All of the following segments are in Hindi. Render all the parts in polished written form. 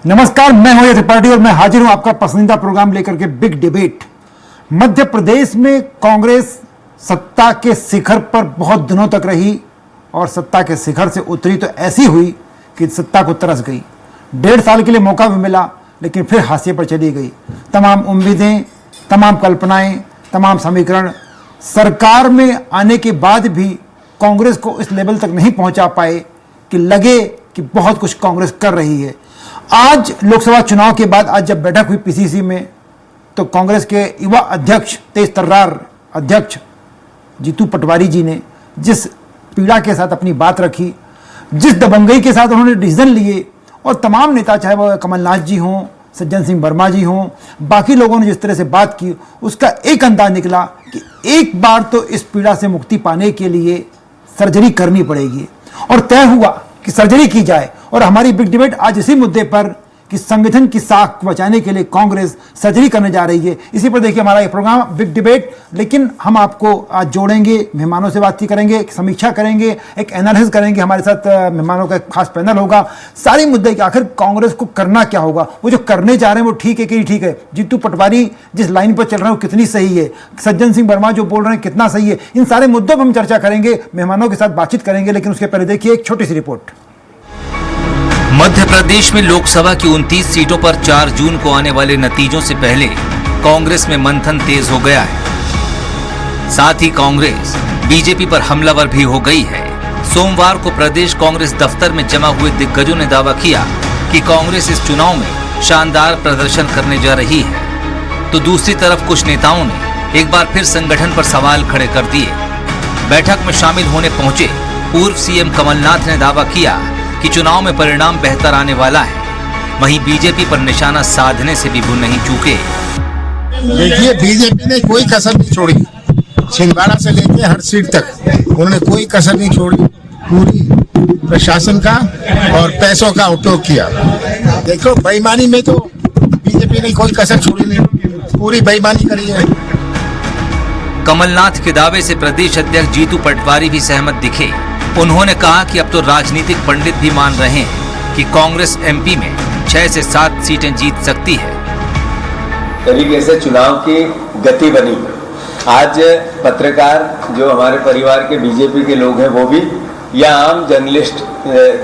नमस्कार, मैं हूं यश त्रिपाठी और मैं हाजिर हूं आपका पसंदीदा प्रोग्राम लेकर के बिग डिबेट। मध्य प्रदेश में कांग्रेस सत्ता के शिखर पर बहुत दिनों तक रही और सत्ता के शिखर से उतरी तो ऐसी हुई कि सत्ता को तरस गई। 1.5 साल के लिए मौका भी मिला लेकिन फिर हाशिए पर चली गई। तमाम उम्मीदें, तमाम कल्पनाएं, तमाम समीकरण सरकार में आने के बाद भी कांग्रेस को इस लेवल तक नहीं पहुंचा पाए कि लगे कि बहुत कुछ कांग्रेस कर रही है। आज लोकसभा चुनाव के बाद आज जब बैठक हुई पीसीसी में तो कांग्रेस के युवा अध्यक्ष, तेज तर्रार अध्यक्ष जीतू पटवारी जी ने जिस पीड़ा के साथ अपनी बात रखी, जिस दबंगई के साथ उन्होंने डिसीजन लिए और तमाम नेता, चाहे वो कमलनाथ जी हों, सज्जन सिंह वर्मा जी हों, बाकी लोगों ने जिस तरह से बात की, उसका एक अंदाज निकला कि एक बार तो इस पीड़ा से मुक्ति पाने के लिए सर्जरी करनी पड़ेगी और तय हुआ कि सर्जरी की जाए। और हमारी बिग डिबेट आज इसी मुद्दे पर कि संगठन की साख को बचाने के लिए कांग्रेस सर्जरी करने जा रही है। इसी पर देखिए हमारा ये प्रोग्राम बिग डिबेट। लेकिन हम आपको आज जोड़ेंगे, मेहमानों से बातचीत करेंगे, एक समीक्षा करेंगे, एक एनालिसिस करेंगे। हमारे साथ मेहमानों का एक खास पैनल होगा। सारे मुद्दे कि आखिर कांग्रेस को करना क्या होगा, वो जो करने जा रहे हैं वो ठीक है कि नहीं ठीक है, जीतू पटवारी जिस लाइन पर चल रहे हैं वो कितनी सही है, सज्जन सिंह वर्मा जो बोल रहे हैं कितना सही है। इन सारे मुद्दों पर हम चर्चा करेंगे, मेहमानों के साथ बातचीत करेंगे। लेकिन उसके पहले देखिए एक छोटी सी रिपोर्ट। मध्य प्रदेश में लोकसभा की 29 सीटों पर 4 जून को आने वाले नतीजों से पहले कांग्रेस में मंथन तेज हो गया है। साथ ही कांग्रेस बीजेपी पर हमलावर भी हो गई है। सोमवार को प्रदेश कांग्रेस दफ्तर में जमा हुए दिग्गजों ने दावा किया कि कांग्रेस इस चुनाव में शानदार प्रदर्शन करने जा रही है, तो दूसरी तरफ कुछ नेताओं ने एक बार फिर संगठन पर सवाल खड़े कर दिए। बैठक में शामिल होने पहुंचे पूर्व सीएम कमलनाथ ने दावा किया कि चुनाव में परिणाम बेहतर आने वाला है। वहीं बीजेपी पर निशाना साधने से भी वो नहीं चूके। देखिए, बीजेपी ने कोई कसर नहीं छोड़ी, छिंदवाड़ा से लेके हर सीट तक उन्होंने कोई कसर नहीं छोड़ी। पूरी प्रशासन का और पैसों का उपयोग किया। देखो, बेईमानी में तो बीजेपी ने कोई कसर छोड़ी नहीं, पूरी बेईमानी करी है। कमलनाथ के दावे से प्रदेश अध्यक्ष जीतू पटवारी भी सहमत दिखे। उन्होंने कहा कि अब तो राजनीतिक पंडित भी मान रहे हैं कि कांग्रेस एमपी में 6 से 7 सीटें जीत सकती है। तरीके से चुनाव की गति बनी। आज पत्रकार जो हमारे परिवार के बीजेपी के लोग हैं वो भी, या आम जर्नलिस्ट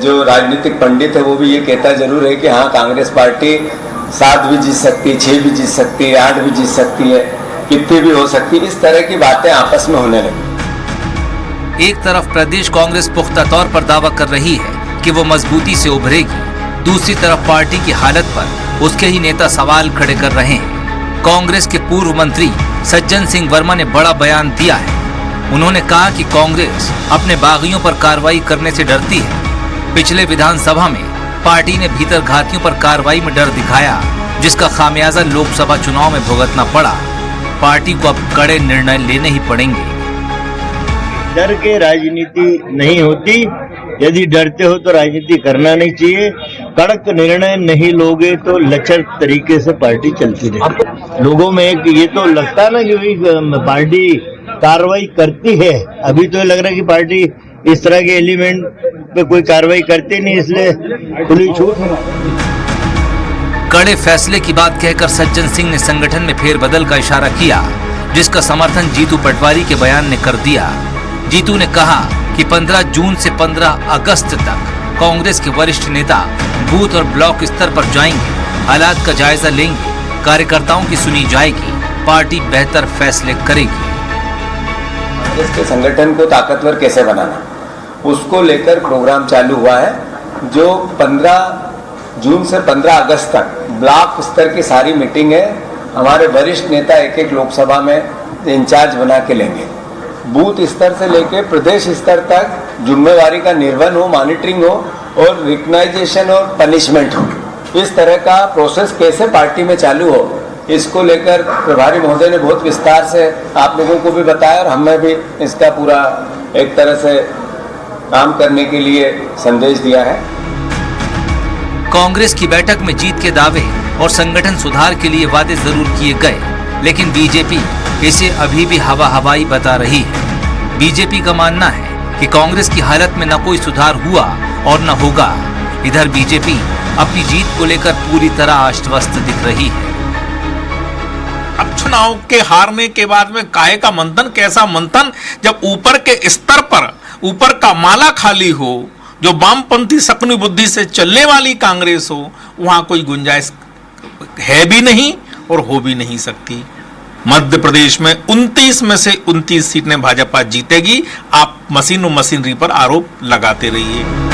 जो राजनीतिक पंडित है वो भी ये कहता जरूर है कि हाँ, कांग्रेस पार्टी 7 भी जीत सकती है, 6 भी जीत सकती है, 8 भी जीत सकती है, कितनी भी हो सकती है। इस तरह की बातें आपस में होने लगी। एक तरफ प्रदेश कांग्रेस पुख्ता तौर पर दावा कर रही है कि वो मजबूती से उभरेगी, दूसरी तरफ पार्टी की हालत पर उसके ही नेता सवाल खड़े कर रहे हैं। कांग्रेस के पूर्व मंत्री सज्जन सिंह वर्मा ने बड़ा बयान दिया है। उन्होंने कहा कि कांग्रेस अपने बागियों पर कार्रवाई करने से डरती है। पिछले विधानसभा में पार्टी ने भीतर घातियों पर कार्रवाई में डर दिखाया, जिसका खामियाजा लोकसभा चुनाव में भुगतना पड़ा। पार्टी को अब कड़े निर्णय लेने ही पड़ेंगे। डर के राजनीति नहीं होती। यदि डरते हो तो राजनीति करना नहीं चाहिए। कड़क निर्णय नहीं लोगे तो लचर तरीके से पार्टी चलती रहेगी। लोगों में एक ये तो लगता ना कि पार्टी कार्रवाई करती है। अभी तो लग रहा है कि पार्टी इस तरह के एलिमेंट पे कोई कार्रवाई करती नहीं, इसलिए खुली छूट। कड़े फैसले की बात कहकर सज्जन सिंह ने संगठन में फेरबदल का इशारा किया, जिसका समर्थन जीतू पटवारी के बयान ने कर दिया। जीतू ने कहा कि 15 जून से 15 अगस्त तक कांग्रेस के वरिष्ठ नेता बूथ और ब्लॉक स्तर पर जाएंगे, हालात का जायजा लेंगे, कार्यकर्ताओं की सुनी जाएगी, पार्टी बेहतर फैसले करेगी। कांग्रेस के संगठन को ताकतवर कैसे बनाना, उसको लेकर प्रोग्राम चालू हुआ है, जो 15 जून से 15 अगस्त तक ब्लॉक स्तर की सारी मीटिंग है। हमारे वरिष्ठ नेता एक लोकसभा में इंचार्ज बना के लेंगे। बूथ स्तर से लेकर प्रदेश स्तर तक जिम्मेवारी का निर्वहन हो, मॉनिटरिंग हो और रिकग्नाइजेशन और पनिशमेंट हो। इस तरह का प्रोसेस कैसे पार्टी में चालू हो, इसको लेकर प्रभारी महोदय ने बहुत विस्तार से आप लोगों को भी बताया और हमें भी इसका पूरा एक तरह से काम करने के लिए संदेश दिया है। कांग्रेस की बैठक में जीत के दावे और संगठन सुधार के लिए वादे जरूर किए गए, लेकिन बीजेपी इसे अभी भी हवा हवाई बता रही है। बीजेपी का मानना है कि कांग्रेस की हालत में न कोई सुधार हुआ और न होगा। इधर बीजेपी अपनी जीत को लेकर पूरी तरह आश्वस्त दिख रही है। अब चुनाव के हारने के बाद में काहे का मंथन, कैसा मंथन, जब ऊपर के स्तर पर ऊपर का माला खाली हो, जो वामपंथी शकुनी बुद्धि से चलने वाली कांग्रेस हो, वहां कोई गुंजाइश है भी नहीं और हो भी नहीं सकती। मध्य प्रदेश में 29 में से 29 सीटें भाजपा जीतेगी। आप मशीनरी पर आरोप लगाते रहिए।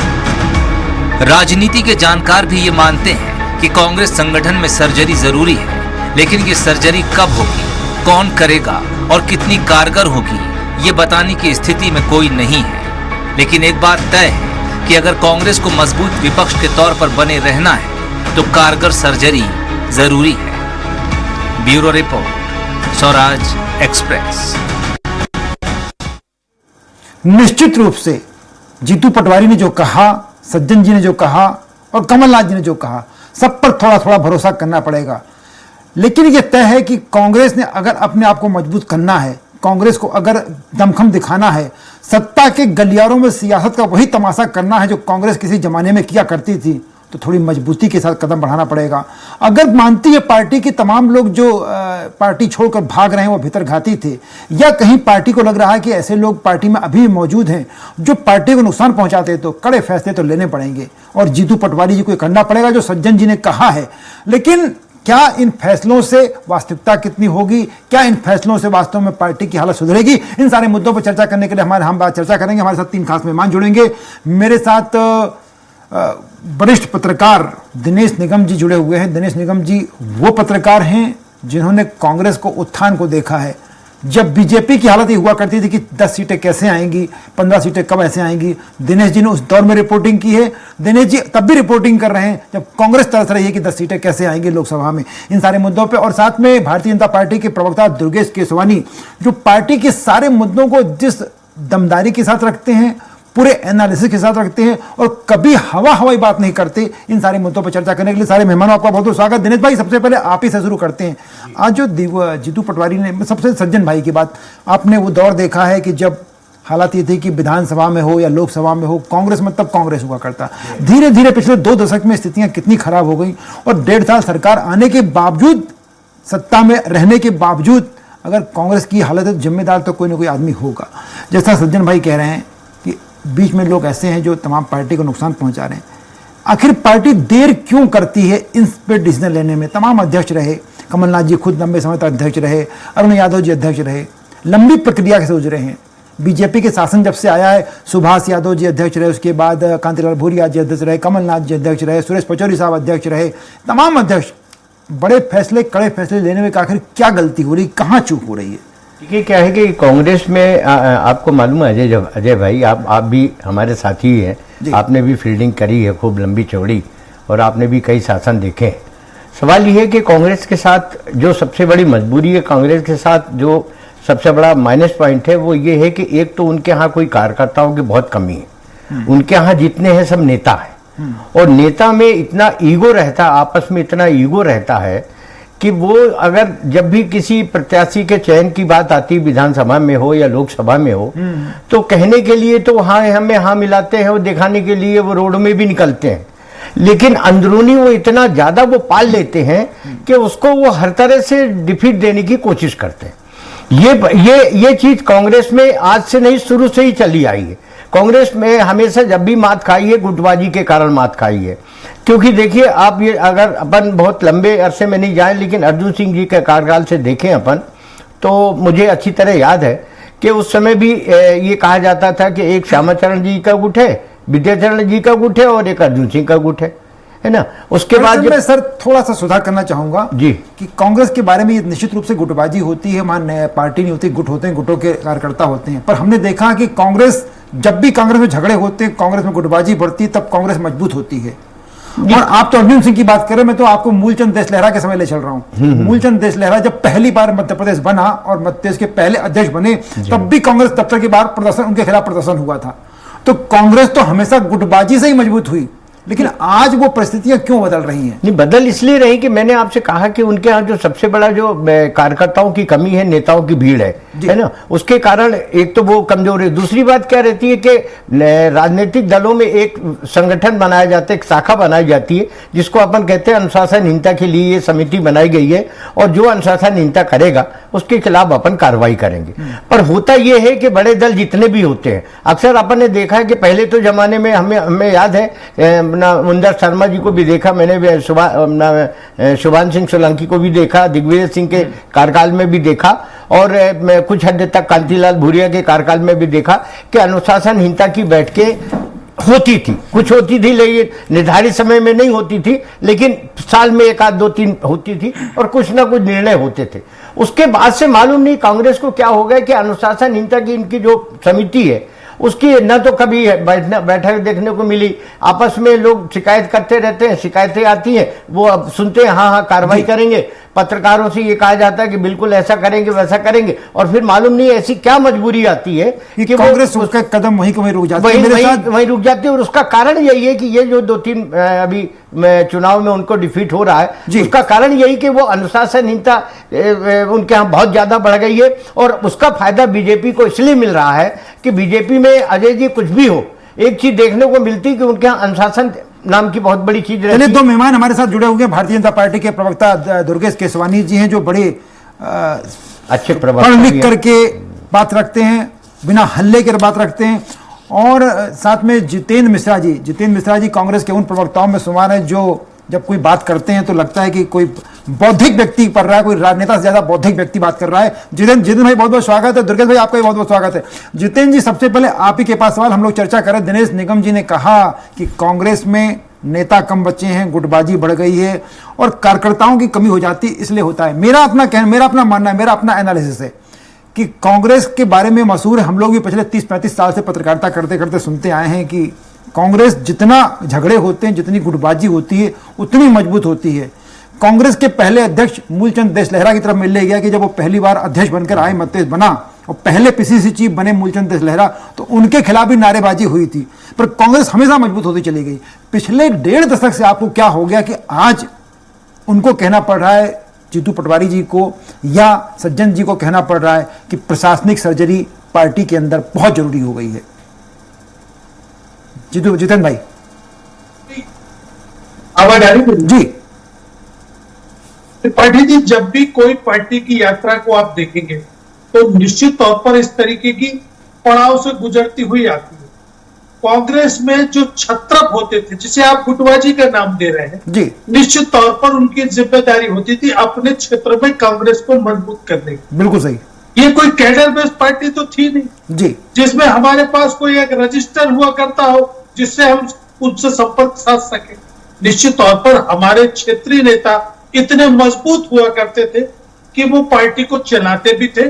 राजनीति के जानकार भी ये मानते हैं कि कांग्रेस संगठन में सर्जरी जरूरी है, लेकिन ये सर्जरी कब होगी, कौन करेगा और कितनी कारगर होगी, ये बताने की स्थिति में कोई नहीं है। लेकिन एक बात तय है कि अगर कांग्रेस को मजबूत विपक्ष के तौर पर बने रहना है तो कारगर सर्जरी जरूरी है। Bureau report, Swaraj express. निश्चित रूप से जीतू पटवारी ने जो कहा, सज्जन जी ने जो कहा और कमलनाथ जी ने जो कहा, सब पर थोड़ा थोड़ा भरोसा करना पड़ेगा। लेकिन यह तय है कि कांग्रेस ने अगर अपने आप को मजबूत करना है, कांग्रेस को अगर दमखम दिखाना है, सत्ता के गलियारों में सियासत का वही तमाशा करना है जो कांग्रेस किसी जमाने में किया करती थी, तो थोड़ी मजबूती के साथ कदम बढ़ाना पड़ेगा। अगर मानती है पार्टी के तमाम लोग जो पार्टी छोड़कर भाग रहे हैं वो भीतर घाती थे, या कहीं पार्टी को लग रहा है कि ऐसे लोग पार्टी में अभी भी मौजूद हैं जो पार्टी को नुकसान पहुंचाते हैं, तो कड़े फैसले तो लेने पड़ेंगे और जीतू पटवारी जी को करना पड़ेगा जो सज्जन जी ने कहा है। लेकिन क्या इन फैसलों से वास्तविकता कितनी होगी, क्या इन फैसलों से वास्तव में पार्टी की हालत सुधरेगी, इन सारे मुद्दों पर चर्चा करने के लिए हम बात चर्चा करेंगे। हमारे साथ 3 खास मेहमान जुड़ेंगे। मेरे साथ वरिष्ठ पत्रकार दिनेश निगम जी जुड़े हुए हैं। दिनेश निगम जी वो पत्रकार हैं जिन्होंने कांग्रेस को उत्थान को देखा है। जब बीजेपी की हालत ये हुआ करती थी कि 10 सीटें कैसे आएंगी, 15 सीटें कब ऐसे आएंगी, दिनेश जी ने उस दौर में रिपोर्टिंग की है। दिनेश जी तब भी रिपोर्टिंग कर रहे हैं जब कांग्रेस तरस रही है कि 10 सीटें कैसे आएंगी लोकसभा में, इन सारे मुद्दों पे। और साथ में भारतीय जनता पार्टी के प्रवक्ता दुर्गेश केसवानी, जो पार्टी के सारे मुद्दों को जिस दमदारी के साथ रखते हैं, पूरे एनालिसिस के साथ रखते हैं और कभी हवाई बात नहीं करते। इन सारे मुद्दों पर चर्चा करने के लिए सारे मेहमानों आपका बहुत बहुत स्वागत। दिनेश भाई, सबसे पहले आप ही से शुरू करते हैं। आज जो जीतू पटवारी ने, सबसे सज्जन भाई की बात, आपने वो दौर देखा है कि जब हालात ये थी कि विधानसभा में हो या लोकसभा में हो, कांग्रेस में तब कांग्रेस हुआ करता। धीरे धीरे पिछले 2 दशक में स्थितियां कितनी खराब हो गई और 1.5 साल सरकार आने के बावजूद, सत्ता में रहने के बावजूद, अगर कांग्रेस की हालत है, जिम्मेदार तो कोई ना कोई आदमी होगा। जैसा सज्जन भाई कह रहे हैं कि बीच में लोग ऐसे हैं जो तमाम पार्टी को नुकसान पहुंचा रहे हैं। आखिर पार्टी देर क्यों करती है इन पे डिसीजन लेने में? तमाम अध्यक्ष रहे, कमलनाथ जी खुद लंबे समय तक अध्यक्ष रहे, अरुण यादव जी अध्यक्ष रहे, लंबी प्रक्रिया से गुजरे हैं। बीजेपी के शासन जब से आया है, सुभाष यादव जी अध्यक्ष रहे, उसके बाद कांतिलाल भूरिया जी अध्यक्ष रहे, कमलनाथ जी अध्यक्ष रहे, सुरेश पचौरी साहब अध्यक्ष रहे, तमाम अध्यक्ष बड़े फैसले, कड़े फैसले लेने में आखिर क्या गलती हो रही, कहाँ चूक हो रही है? देखिए, क्या है कि कांग्रेस में आपको मालूम है अजय भाई, आप भी हमारे साथी हैं, आपने भी फील्डिंग करी है खूब लंबी चौड़ी और आपने भी कई शासन देखे हैं। सवाल ये है कि कांग्रेस के साथ जो सबसे बड़ी मजबूरी है, कांग्रेस के साथ जो सबसे बड़ा माइनस पॉइंट है, वो ये है कि एक तो उनके यहाँ कोई कार्यकर्ताओं की बहुत कमी है। उनके यहाँ जितने हैं सब नेता है और नेता में इतना ईगो रहता, आपस में इतना ईगो रहता है कि वो अगर जब भी किसी प्रत्याशी के चयन की बात आती, विधानसभा में हो या लोकसभा में हो, तो कहने के लिए तो हाँ हमें हाँ मिलाते हैं और दिखाने के लिए वो रोड में भी निकलते हैं, लेकिन अंदरूनी वो इतना ज्यादा वो पाल लेते हैं कि उसको वो हर तरह से डिफीट देने की कोशिश करते हैं। ये चीज कांग्रेस में आज से नहीं, शुरू से ही चली आई है। कांग्रेस में हमेशा जब भी मात खाई है, गुटबाजी के कारण मात खाई है। क्योंकि देखिए, आप ये अगर अपन बहुत लंबे अरसे में नहीं जाए, लेकिन अर्जुन सिंह जी के कार्यकाल से देखें अपन, तो मुझे अच्छी तरह याद है कि उस समय भी ये कहा जाता था कि एक श्यामाचरण जी का गुट है, विद्याचरण जी का गुट है और एक अर्जुन सिंह का गुट है ना। उसके बाद मैं सर थोड़ा सा सुधार करना चाहूंगा जी कि कांग्रेस के बारे में ये निश्चित रूप से गुटबाजी होती है, मान पार्टी नहीं होती, गुट होते हैं, गुटों के कार्यकर्ता होते हैं। पर हमने देखा कि कांग्रेस, जब भी कांग्रेस में झगड़े होते हैं, कांग्रेस में गुटबाजी बढ़ती, तब कांग्रेस मजबूत होती है। और आप तो अर्जुन सिंह की बात करें, मैं तो आपको मूलचंद देशलहरा के समय ले चल रहा हूं। मूलचंद देशलहरा जब पहली बार मध्य प्रदेश बना और मध्य प्रदेश के पहले अध्यक्ष बने, तब भी कांग्रेस दफ्तर के बाहर प्रदर्शन, उनके खिलाफ प्रदर्शन हुआ था। तो कांग्रेस तो हमेशा गुटबाजी से ही मजबूत हुई। लेकिन आज वो परिस्थितियां क्यों बदल रही हैं? नहीं, बदल इसलिए रही कि मैंने आपसे कहा कि उनके यहाँ जो सबसे बड़ा जो कार्यकर्ताओं की कमी है, नेताओं की भीड़ है ना, उसके कारण एक तो वो कमजोर है। दूसरी बात क्या रहती है कि राजनीतिक दलों में एक संगठन बनाया जाता है, एक शाखा बनाई जाती है जिसको अपन कहते हैं अनुशासनहीनता के लिए ये समिति बनाई गई है, और जो अनुशासनहीनता करेगा उसके खिलाफ अपन कार्रवाई करेंगे। पर होता यह है कि बड़े दल जितने भी होते हैं, अक्सर अपन ने देखा है कि पहले तो जमाने में हमें याद है मुंदर शर्मा जी को भी देखा मैंने, शुभान सिंह सोलंकी को भी देखा, दिग्विजय सिंह के कार्यकाल में भी देखा, और कुछ हद तक कांतिलाल भूरिया के कार्यकाल में भी देखा कि अनुशासनहीनता की बैठकें होती थी, कुछ होती थी लेकिन निर्धारित समय में नहीं होती थी, लेकिन साल में 1 आध 2 3 होती थी और कुछ ना कुछ निर्णय होते थे। उसके बाद से मालूम नहीं कांग्रेस को क्या हो गया कि अनुशासनहीनता की इनकी जो समिति है उसकी न तो कभी बैठक देखने को मिली, आपस में लोग शिकायत करते रहते हैं, शिकायतें आती हैं, वो अब सुनते हैं हाँ कार्रवाई करेंगे, पत्रकारों से ये कहा जाता है कि बिल्कुल ऐसा करेंगे वैसा करेंगे, और फिर मालूम नहीं ऐसी क्या मजबूरी आती है कि कांग्रेस उसका कदम वहीं रुक जाती है, वहीं रुक जाती है। और उसका कारण यही है कि ये जो 2-3 अभी चुनाव में उनको डिफीट हो रहा है, उसका कारण यही कि वो अनुशासनहीनता उनके यहाँ बहुत ज्यादा बढ़ गई है, और उसका फायदा बीजेपी को इसलिए मिल रहा है कि बीजेपी में अजय जी कुछ भी हो, एक चीज देखने को मिलती है कि उनके यहाँ अनुशासन नाम की बहुत बड़ी चीज रहती है। 2 मेहमान हमारे साथ जुड़े हुए हैं, भारतीय जनता पार्टी के प्रवक्ता दुर्गेश केसवानी जी हैं, जो बड़े अच्छे पढ़ लिख करके बात रखते हैं, बिना हल्ले के बात रखते हैं, और साथ में जितेंद्र मिश्रा जी कांग्रेस के उन प्रवक्ताओं में शुमार हैं जो जब कोई बात करते हैं तो लगता है कि कोई बौद्धिक व्यक्ति पढ़ रहा है, कोई राजनेता से ज्यादा बौद्धिक व्यक्ति बात कर रहा है। जितेंद्र भाई बहुत बहुत स्वागत है, दुर्गेश भाई आपका भी बहुत बहुत स्वागत है। जितेंद्र जी, सबसे पहले आप ही के पास सवाल, हम लोग चर्चा करें, दिनेश निगम जी ने कहा कि कांग्रेस में नेता कम बचे हैं, गुटबाजी बढ़ गई है और कार्यकर्ताओं की कमी हो जाती है, इसलिए होता है। मेरा अपना मानना है, मेरा अपना एनालिसिस है कि कांग्रेस के बारे में मशहूर है, हम लोग भी पिछले 30-35 साल से पत्रकारिता करते करते सुनते आए हैं कि कांग्रेस जितना झगड़े होते हैं, जितनी गुटबाजी होती है, उतनी मजबूत होती है। कांग्रेस के पहले अध्यक्ष मूलचंद देशलहरा की तरफ मिल ले गया कि जब वो पहली बार अध्यक्ष बनकर आए, मतेश बना और पहले पीसीसी चीफ बने मूलचंद देशलहरा, तो उनके खिलाफ भी नारेबाजी हुई थी, पर कांग्रेस हमेशा मजबूत होती चली गई। पिछले 1.5 दशक से आपको क्या हो गया कि आज उनको कहना पड़ रहा है, जीतू पटवारी जी को या सज्जन जी को कहना पड़ रहा है कि प्रशासनिक सर्जरी पार्टी के अंदर बहुत जरूरी हो गई है? जितेंद्र भाई आवाज आ रही जी। त्रिपाठी जी, जब भी कोई पार्टी की यात्रा को आप देखेंगे तो निश्चित तौर पर इस तरीके की पड़ाव से गुजरती हुई आती है। कांग्रेस में जो छत्रप होते थे, जिसे आप गुटबाजी का नाम दे रहे हैं जी, निश्चित तौर पर उनकी जिम्मेदारी होती थी अपने क्षेत्र में कांग्रेस को मजबूत करने की। बिल्कुल सही। ये कोई कैडर बेस्ड पार्टी तो थी नहीं जी, जिसमें हमारे पास कोई एक रजिस्टर हुआ करता हो जिससे हम उनसे संपर्क साध सके। निश्चित तौर पर हमारे क्षेत्रीय नेता इतने मजबूत हुआ करते थे कि वो पार्टी को चलाते भी थे,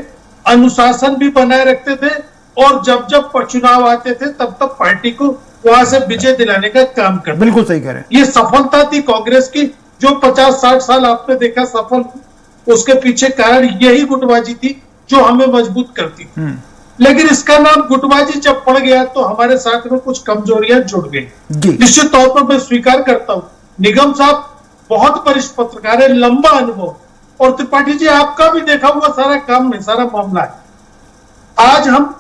अनुशासन भी बनाए रखते थे, और जब जब चुनाव आते थे तब तब पार्टी को वहां से विजय दिलाने का काम करते। बिल्कुल सही कह रहे हैं। ये सफलता थी कांग्रेस की, जो 50-60 साल आपने देखा सफल, उसके पीछे कारण यही गुटबाजी थी जो हमें मजबूत करती थी। लेकिन इसका नाम गुटबाजी जब पड़ गया तो हमारे साथ में कुछ कमजोरियां जुड़ गई। निश्चित तौर पर मैं स्वीकार करता हूं, निगम साहब बहुत वरिष्ठ पत्रकार है, लंबा अनुभव, और त्रिपाठी जी आपका भी देखा हुआ सारा काम में सारा मामला है। आज हम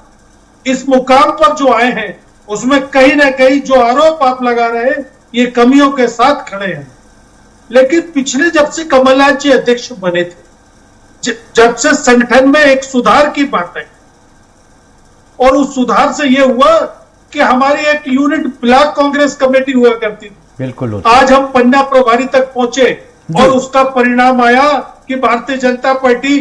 इस मुकाम पर जो आए हैं उसमें कहीं ना कहीं जो आरोप आप लगा रहे हैं ये कमियों के साथ खड़े हैं। लेकिन पिछले जब से कमलनाथ जी अध्यक्ष बने थे, जब से संगठन में एक सुधार की बात है, और उस सुधार से यह हुआ कि हमारी एक यूनिट ब्लॉक कांग्रेस कमेटी हुआ करती थी, बिल्कुल आज हम पन्ना प्रभारी तक पहुंचे, और उसका परिणाम आया कि भारतीय जनता पार्टी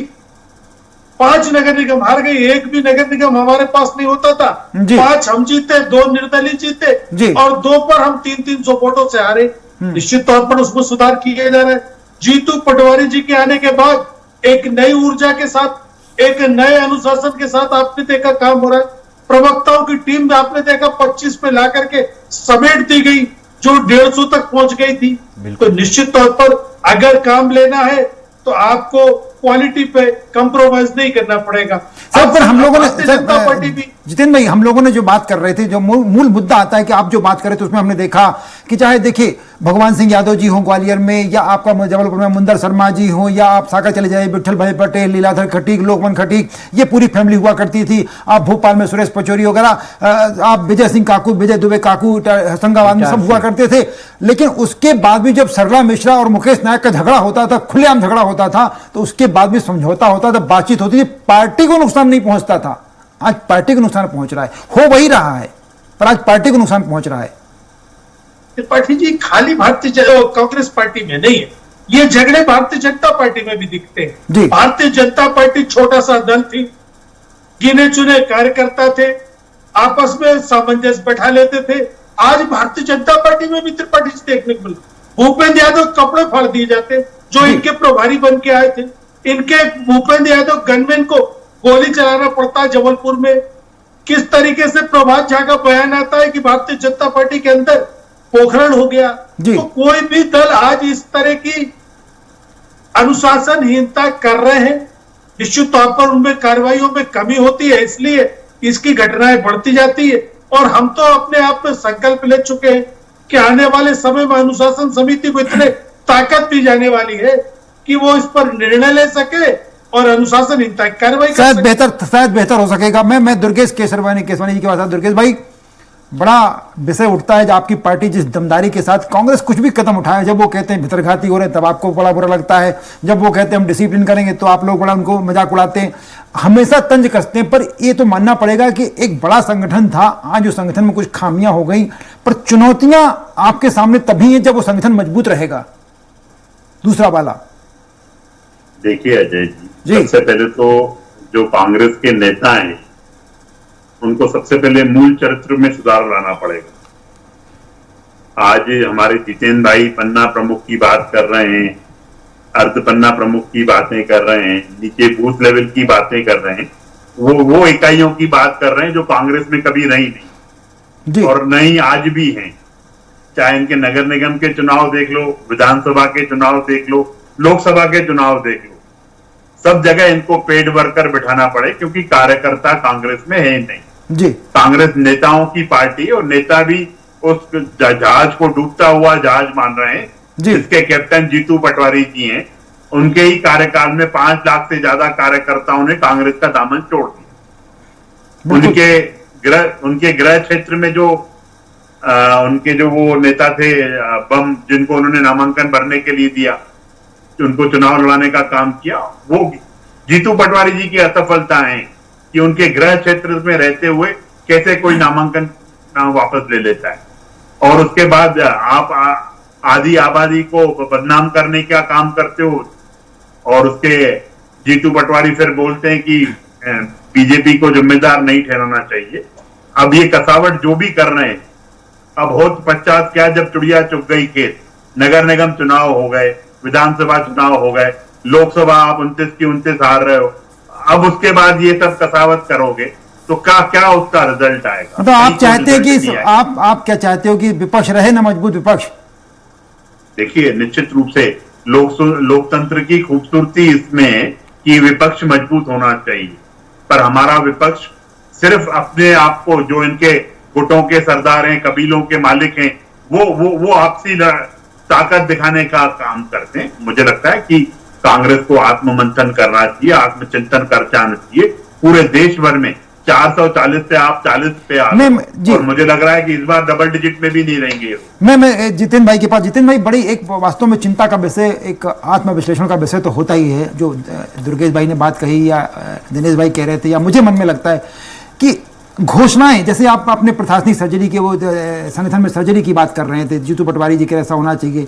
5 नगर निगम हार गई। एक भी नगर निगम हमारे पास नहीं होता था। 5 हम जीते, 2 निर्दलीय जीते, और 2 पर हम 300 वोटों से हारे। निश्चित तौर पर उसमें सुधार किया जा रहा है। जीतू पटवारी जी के आने के बाद एक नई ऊर्जा के साथ, एक नए अनुशासन के साथ आपने देखा काम हो रहा है। प्रवक्ताओं की टीम आपने देखा 25 पे ला करके समेट दी गई, जो 150 तक पहुंच गई थी। तो निश्चित तौर पर अगर काम लेना है तो आपको क्वालिटी पे कंप्रोमाइज नहीं करना पड़ेगा। सर, पर हम लोगों ने भारतीय जनता पार्टी भी जितेंद्र भाई, हम लोगों ने जो बात कर रहे थे, जो मूल मुद्दा आता है कि आप जो बात कर रहे थे उसमें हमने देखा कि चाहे देखिए भगवान सिंह यादव जी हो ग्वालियर में, या आपका जबलपुर में मुंदर शर्मा जी हो, या आप सागर चले जाइए विठल भाई पटेल, लीलाधर खटीक, लोकमन खटीक, ये पूरी फैमिली हुआ करती थी। आप भोपाल में सुरेश पचौरी वगैरह, आप विजय सिंह काकू, विजय दुबे काकू, हसंगाबाद में सब हुआ करते थे। लेकिन उसके बाद भी जब सरला मिश्रा और मुकेश नायक का झगड़ा होता था, खुलेआम झगड़ा होता था, तो उसके बाद भी समझौता होता था, बातचीत होती थी, पार्टी को नुकसान नहीं पहुंचता था। आज पार्टी को नुकसान पहुंच रहा है, हो वही रहा है, पर आज पार्टी को नुकसान पहुंच रहा है। त्रिपाठी जी खाली कांग्रेस पार्टी में नहीं है, ये झगड़े भारतीय जनता पार्टी में भी दिखते हैं। भारतीय जनता पार्टी छोटा सा दल थी, गिने चुने कार्यकर्ता थे, आपस में सामंजस्य बैठा लेते थे। आज भारतीय जनता पार्टी में भी त्रिपाठी जी देखने को मिलते। भूपेंद्र यादव कपड़े फाड़ दिए जाते जो इनके प्रभारी बन के आए थे। इनके भूपेंद्र यादव गनमैन को गोली चलाना पड़ता है जबलपुर में। किस तरीके से प्रभात झा का बयान आता है कि भारतीय जनता पार्टी के अंदर पोखरण हो गया। तो कोई भी दल आज इस तरह की अनुशासनहीनता कर रहे हैं, निश्चित तौर पर उनमें कार्रवाइयों में कमी होती है, इसलिए इसकी घटनाएं बढ़ती जाती है। और हम तो अपने आप में संकल्प ले चुके हैं कि आने वाले समय में अनुशासन समिति को इतने ताकत दी जाने वाली है कि वो इस पर निर्णय ले सके और अनुशासनहीनता की कार्रवाई शायद बेहतर हो सकेगा। मैं दुर्गेश केसवानी जी के पास, दुर्गेश भाई, बड़ा विषय उठता है जब आपकी पार्टी जिस दमदारी के साथ कांग्रेस कुछ भी कदम उठाए, जब वो कहते हैं भितरघाती हो रहे हैं तब आपको बड़ा बुरा लगता है, जब वो कहते हैं हम डिसिप्लिन करेंगे तो आप लोग बड़ा उनको मजाक उड़ाते हैं, हमेशा तंज कसते हैं। पर ये तो मानना पड़ेगा कि एक बड़ा संगठन था, आज उस संगठन में कुछ खामियां हो गई, पर चुनौतियां आपके सामने तभी है जब वो संगठन मजबूत रहेगा। दूसरा वाला, देखिए अजय जी, सबसे पहले तो जो कांग्रेस के नेता हैं उनको सबसे पहले मूल चरित्र में सुधार लाना पड़ेगा। आज हमारे जितेंद्र भाई पन्ना प्रमुख की बात कर रहे हैं, अर्ध पन्ना प्रमुख की बातें कर रहे हैं, नीचे बूथ लेवल की बातें कर रहे हैं, वो इकाइयों की बात कर रहे हैं जो कांग्रेस में कभी रही नहीं और नहीं आज भी हैं। चाहे इनके नगर निगम के चुनाव देख लो, विधानसभा के चुनाव देख लो, लोकसभा के चुनाव देख लो, सब जगह इनको पेड वर्कर बिठाना पड़े क्योंकि कार्यकर्ता कांग्रेस में है नहीं। कांग्रेस नेताओं की पार्टी और नेता भी उस जहाज को डूबता हुआ जहाज मान रहे हैं जिसके कैप्टन जीतू पटवारी जी हैं। उनके ही कार्यकाल में 5 लाख से ज्यादा कार्यकर्ताओं ने कांग्रेस का दामन छोड़ दिया। उनके गृह क्षेत्र में जो उनके जो वो नेता थे बम, जिनको उन्होंने नामांकन भरने के लिए दिया, उनको चुनाव लड़ाने का काम किया, वो जीतू पटवारी जी की असफलता है कि उनके गृह क्षेत्र में रहते हुए कैसे कोई नामांकन वापस ले लेता है। और उसके बाद आप आधी आबादी को बदनाम करने का काम करते हो और उसके जीतू पटवारी फिर बोलते हैं कि बीजेपी को जिम्मेदार नहीं ठहराना चाहिए। अब ये कसावट जो भी कर रहे हैं, अब होत 50 क्या, जब चिड़िया चुग गई खेत। नगर निगम चुनाव हो गए, विधानसभा चुनाव हो गए, लोकसभा आप 29 की 29 हार रहे हो, अब उसके बाद ये सब कसावत करोगे तो क्या उसका रिजल्ट आएगा? तो आप चाहते हैं कि आप क्या चाहते हो कि विपक्ष रहे ना मजबूत विपक्ष? देखिए, निश्चित रूप से लोकतंत्र की खूबसूरती इसमें है कि विपक्ष मजबूत होना चाहिए, पर हमारा विपक्ष सिर्फ अपने आप को, जो इनके गुटों के सरदार हैं, कबीलों के मालिक हैं, वो आपसी ताकत दिखाने का काम करते हैं। मुझे लगता है कि कांग्रेस को आत्ममंथन करना चाहिए, आत्मचिंतन करना चाहिए। पूरे देश भर में 440 से आप 40 पे आ गए और मुझे लग रहा है कि इस बार डबल डिजिट में भी नहीं रहेंगे। मैं जितेंद्र भाई के पास, जितेंद्र भाई, बड़ी एक वास्तव में चिंता का विषय, एक आत्मविश्लेषण का विषय तो होता ही है, जो दुर्गेश भाई ने बात कही या दिनेश भाई कह रहे थे, या मुझे मन में लगता है कि घोषणाएं, जैसे आप अपने प्रशासनिक सर्जरी के, वो संगठन में सर्जरी की बात कर रहे थे, जीतू पटवारी जी के ऐसा होना चाहिए,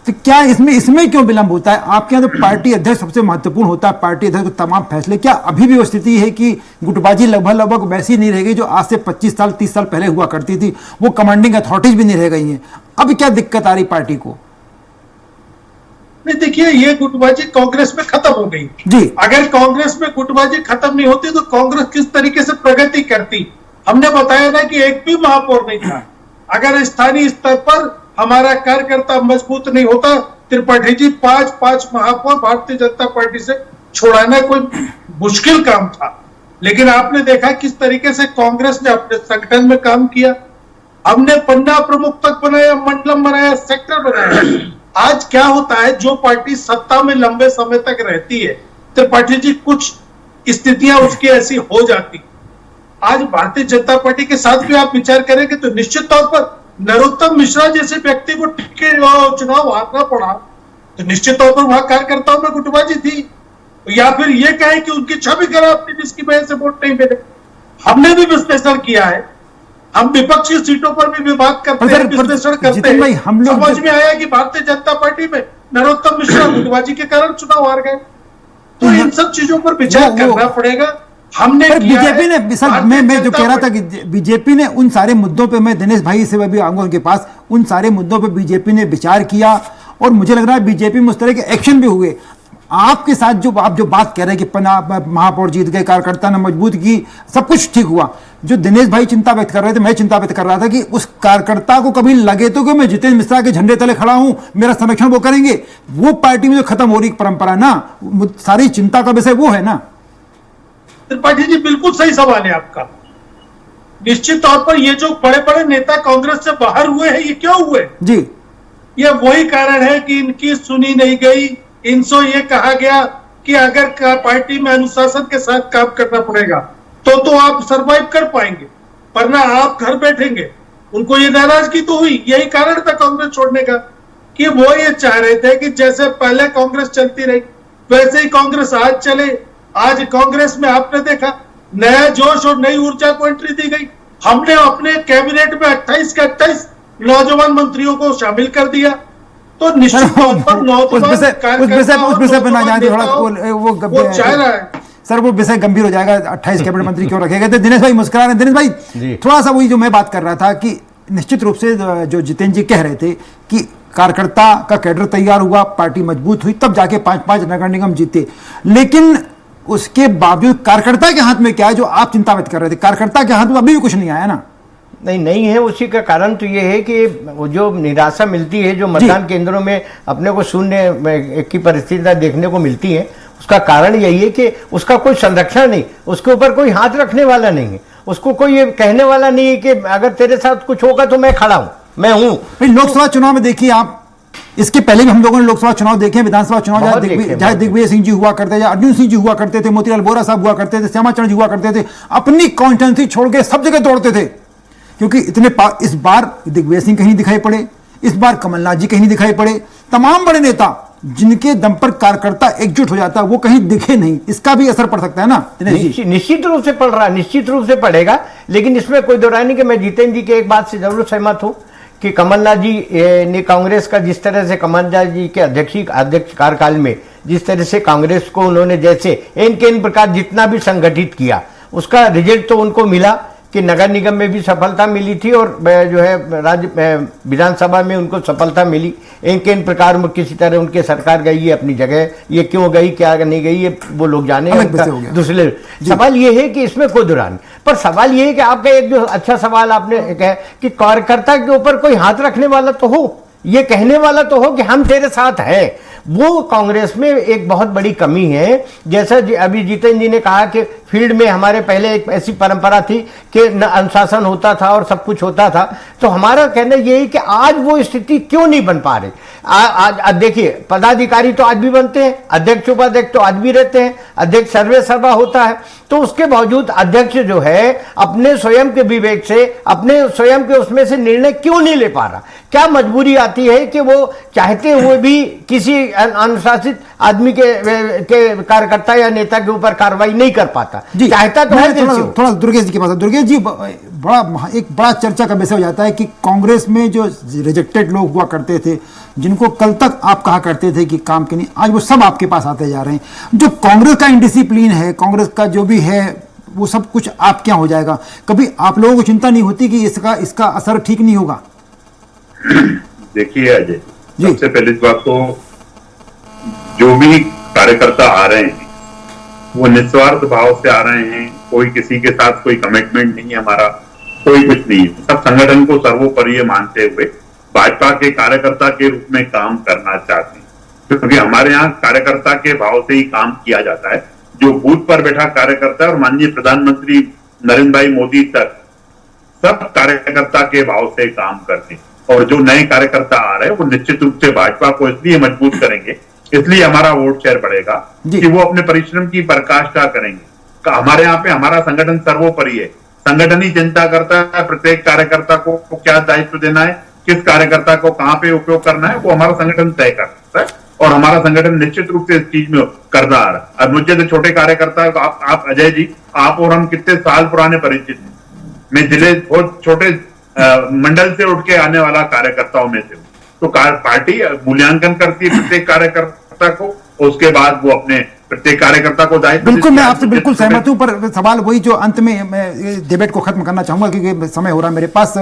तो क्या इसमें क्यों विलंब होता है? आपके यहाँ तो पार्टी अध्यक्ष सबसे महत्वपूर्ण होता है, पार्टी अध्यक्ष को तमाम फैसले, क्या अभी भी वो स्थिति है कि गुटबाजी लगभग वैसी नहीं रह गई जो आज से 25 साल 30 साल पहले हुआ करती थी? वो कमांडिंग अथॉरिटीज भी नहीं रह गई हैं। अब क्या दिक्कत आ रही पार्टी को? नहीं, देखिए, ये गुटबाजी कांग्रेस में खत्म हो गई जी। अगर कांग्रेस में गुटबाजी खत्म नहीं होती तो कांग्रेस किस तरीके से प्रगति करती? हमने बताया ना कि एक भी महापौर नहीं था। अगर स्थानीय स्तर पर हमारा कार्यकर्ता मजबूत नहीं होता, त्रिपाठी जी 5 महापौर भारतीय जनता पार्टी से छुड़ाना कोई मुश्किल काम था, लेकिन आपने देखा किस तरीके से कांग्रेस ने अपने संगठन में काम किया। हमने पन्ना प्रमुख तक बनाया, मंडलम बनाया, सेक्टर बनाया। आज क्या होता है, जो पार्टी सत्ता में लंबे समय तक रहती है, त्रिपाठी जी, कुछ स्थितियां उसकी ऐसी हो जाती। आज भारतीय जनता पार्टी के साथ भी आप विचार करेंगे तो निश्चित तौर पर नरोत्तम मिश्रा जैसे व्यक्ति को टिकट चुनाव हारना पड़ा, तो निश्चित तौर पर वहां कार्यकर्ताओं में गुटबाजी थी, या फिर ये कहें कि उनकी छवि खराब थी जिसकी वजह से वोट नहीं मिले। हमने भी विश्लेषण किया है, हम विपक्षी सीटों पर भी विवाद करते हैं, विश्लेषण करते हैं। हम लोग समझ में आया कि भारतीय जनता पार्टी में नरोत्तम मिश्रा गुटबाजी के कारण चुनाव हार गए। तो इन सब चीजों पर विचार करना पड़ेगा। हमने बीजेपी ने सर, मैं जो कह रहा था कि बीजेपी ने उन सारे मुद्दों पे, मैं दिनेश भाई से भी आऊंगा उनके पास, उन सारे मुद्दों पे बीजेपी ने विचार किया और मुझे लग रहा है बीजेपी में उस तरह के एक्शन भी हुए। आपके साथ जो आप जो बात कह रहे हैं कि महापौर जीत गए, कार्यकर्ता ने मजबूत की, सब कुछ ठीक हुआ। जो दिनेश भाई चिंता व्यक्त कर रहे थे, मैं चिंता व्यक्त कर रहा था कि उस कार्यकर्ता को कभी लगे तो कि मैं जितेंद्र मिश्रा के झंडे तले खड़ा हूं, मेरा संरक्षण वो करेंगे, वो पार्टी में जो खत्म हो रही परंपरा ना, सारी चिंता का विषय वो है ना। त्रिपाठी जी, बिल्कुल सही सवाल है आपका। निश्चित तौर पर ये जो बड़े बड़े नेता कांग्रेस से बाहर हुए हैं, ये क्यों हुए जी? ये वही कारण है कि इनकी सुनी नहीं गई। इनसे ये कहा गया कि अगर पार्टी में अनुशासन के साथ काम करना पड़ेगा तो आप सरवाइव कर पाएंगे, वरना आप घर बैठेंगे। उनको ये नाराजगी तो हुई, यही कारण था कांग्रेस छोड़ने का, कि वो ये चाह रहे थे कि जैसे पहले कांग्रेस चलती रही वैसे ही कांग्रेस आज चले। आज कांग्रेस में आपने देखा नया जोश और नई ऊर्जा को एंट्री दी गई। हमने अपने कैबिनेट में 28 के 28 नौजवान मंत्रियों को शामिल कर दिया। तो निश्चित तौर पर नौजवान सर वो विषय गंभीर हो जाएगा, 28 कैबिनेट मंत्री क्यों रखे गए थे। दिनेश भाई मुस्कुरा रहे हैं। दिनेश भाई, थोड़ा सा वही जो मैं बात कर रहा था कि निश्चित रूप से जो जितेंद्र जी कह रहे थे कि कार्यकर्ता का कैडर तैयार हुआ, पार्टी मजबूत हुई, तब जाके 5-5 नगर निगम जीते। लेकिन उसके बावजूद कार्यकर्ता के हाथ में क्या है, जो आप चिंता व्यक्त कर रहे थे, कार्यकर्ता के हाथ में अभी भी कुछ नहीं आया ना। नहीं है। उसी का कारण तो ये है कि जो निराशा मिलती है, जो मतदान केंद्रों में अपने को शून्य की परिस्थितियां देखने को मिलती है, उसका कारण यही है कि उसका कोई संरक्षण नहीं, उसके ऊपर कोई हाथ रखने वाला नहीं है, उसको कोई ये कहने वाला नहीं है कि अगर तेरे साथ कुछ होगा तो मैं खड़ा हूं, मैं हूं। भाई लोकसभा चुनाव में देखिए आप, इसके पहले भी हम लोगों ने लोकसभा चुनाव देखे, विधानसभा चुनाव, चाहे दिग्विजय सिंह जी हुआ करते थे, अर्जुन सिंह जी हुआ करते थे, मोतीलाल वोरा साहब हुआ करते थे, श्यामाचरण जी हुआ करते थे, अपनी कॉन्स्टिट्यूंसी छोड़ के सब जगह दौड़ते थे, क्योंकि इस बार दिग्विजय सिंह कहीं दिखाई पड़े, इस बार कमलनाथ जी कहीं दिखाई पड़े। तमाम बड़े नेता जिनके दम पर कार्यकर्ता एकजुट हो जाता है, वो कहीं दिखे नहीं। इसका भी असर पड़ सकता है ना। निश्चित रूप से पड़ रहा है, निश्चित रूप से पड़ेगा। लेकिन इसमें कोई दो राय नहीं कि मैं जितेंद्र जी के एक बात से जरूर सहमत हूं कि कमलनाथ जी ने कांग्रेस का जिस तरह से कमलनाथ जी के अध्यक्ष कार्यकाल में जिस तरह से कांग्रेस को उन्होंने जैसे इन प्रकार जितना भी संगठित किया, उसका रिजल्ट तो उनको मिला कि नगर निगम में भी सफलता मिली थी और जो है राज्य विधानसभा में उनको सफलता मिली। इन प्रकार में किसी तरह उनके सरकार गई है अपनी जगह, ये क्यों गई क्या नहीं गई ये वो लोग जाने। दूसरे सवाल ये है कि इसमें कोई दुरान, पर सवाल ये है कि आपका एक जो अच्छा सवाल आपने कहा कि कार्यकर्ता के ऊपर कोई हाथ रखने वाला तो हो, ये कहने वाला तो हो कि हम तेरे साथ हैं। वो कांग्रेस में एक बहुत बड़ी कमी है। जैसा अभी जितेंद्र जी ने कहा कि फील्ड में हमारे पहले एक ऐसी परंपरा थी कि अनुशासन होता था और सब कुछ होता था, तो हमारा कहना यही कि आज वो स्थिति क्यों नहीं बन पा रही। आज देखिए, पदाधिकारी तो आज भी बनते हैं, अध्यक्ष उपाध्यक्ष तो आज भी रहते हैं, अध्यक्ष सर्वे सर्वा होता है, तो उसके बावजूद अध्यक्ष जो है अपने स्वयं के विवेक से, अपने स्वयं के उसमें से निर्णय क्यों नहीं ले पा रहा। क्या मजबूरी आती है कि वो चाहते हुए भी किसी अनुशासित आदमी के कार्यकर्ता या नेता के ऊपर कार्रवाई नहीं कर पाता। चाहता तो है। थोड़ा दुर्गेश जी के पास, दुर्गेश जी, एक बड़ा चर्चा का विषय हो जाता है कि कांग्रेस में जो रिजेक्टेड लोग हुआ करते थे, जिनको कल तक आप कहा करते थे कि काम के नहीं, आज वो सब आपके पास आते जा रहे हैं। जो कांग्रेस का इंडिसिप्लिन है, कांग्रेस का जो भी है, वो सब कुछ आप क्या हो जाएगा। कभी आप लोगों को चिंता नहीं होती कि इसका असर ठीक नहीं होगा? देखिए अजय, सबसे पहले बात तो जो भी कार्यकर्ता आ रहे हैं वो निस्वार्थ भाव से आ रहे हैं, कोई किसी के साथ कोई कमिटमेंट नहीं है हमारा, कोई कुछ नहीं है। सब संगठन को सर्वोपरि मानते हुए भाजपा के कार्यकर्ता के रूप में काम करना चाहते हैं। क्योंकि हमारे यहाँ कार्यकर्ता के भाव से ही काम किया जाता है। जो बूथ पर बैठा कार्यकर्ता है और माननीय प्रधानमंत्री नरेंद्र भाई मोदी तक सब कार्यकर्ता के भाव से काम करते हैं। और जो नए कार्यकर्ता आ रहे हैं वो निश्चित रूप से भाजपा को इसलिए मजबूत करेंगे, इसलिए हमारा वोट शेयर बढ़ेगा कि वो अपने परिश्रम की पराकाष्ठा करेंगे। हमारे यहाँ पे हमारा संगठन सर्वोपरि है। संगठन ही चिंता करता है प्रत्येक कार्यकर्ता को क्या दायित्व देना है, किस कार्यकर्ता को कहाँ पे उपयोग करना है, वो हमारा संगठन तय करता है। और हमारा संगठन निश्चित रूप से इस चीज में करता आ रहा है। अब मुझे तो छोटे कार्यकर्ता तो आप अजय जी, आप और हम कितने साल पुराने परिचित हैं। मैं जिले बहुत छोटे मंडल से उठ के आने वाला कार्यकर्ताओं में से हूँ। तो पार्टी मूल्यांकन करती है प्रत्येक कार्यकर्ता को, उसके बाद वो अपने प्रत्येक कार्यकर्ता को दायित्व। बिल्कुल, मैं आपसे बिल्कुल सहमत हूं, पर सवाल वही जो अंत में मैं डिबेट को खत्म करना चाहूंगा क्योंकि समय हो रहा है मेरे पास।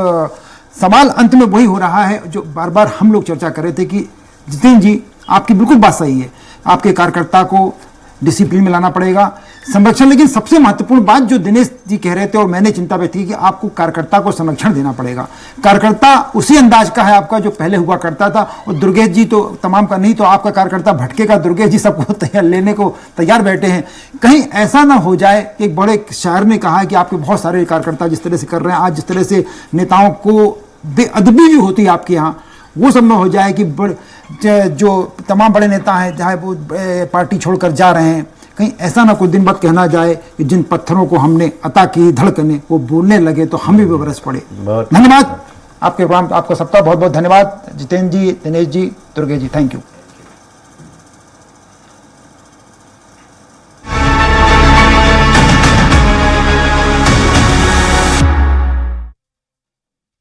सवाल अंत में वही हो रहा है जो बार बार हम लोग चर्चा कर रहे थे कि जितेंद्र जी आपकी बिल्कुल बात सही है, आपके कार्यकर्ता को डिसिप्लिन में लाना पड़ेगा, संरक्षण। लेकिन सबसे महत्वपूर्ण बात जो दिनेश जी कह रहे थे और मैंने चिंता व्यक्त की कि आपको कार्यकर्ता को संरक्षण देना पड़ेगा। कार्यकर्ता उसी अंदाज का है आपका जो पहले हुआ करता था। और दुर्गेश जी तो तमाम का नहीं, तो आपका कार्यकर्ता भटकेगा। दुर्गेश जी सबको तैयार लेने को तैयार बैठे हैं। कहीं ऐसा ना हो जाए, एक बड़े शायर ने कहा है कि आपके बहुत सारे कार्यकर्ता जिस तरह से कर रहे हैं आज, जिस तरह से नेताओं को बेअदबी भी होती है आपके यहाँ, वो सब ना हो जाए कि जो तमाम बड़े नेता हैं चाहे वो पार्टी छोड़कर जा रहे हैं, कहीं ऐसा ना कोई दिन बाद कहना जाए कि जिन पत्थरों को हमने अता की धड़कने वो बोलने लगे तो हम भी बरस पड़े। धन्यवाद आपके प्रोग्राम, आपका सबका बहुत बहुत धन्यवाद जितेंद्र जी, दिनेश जी, दुर्गेश जी, थैंक यू।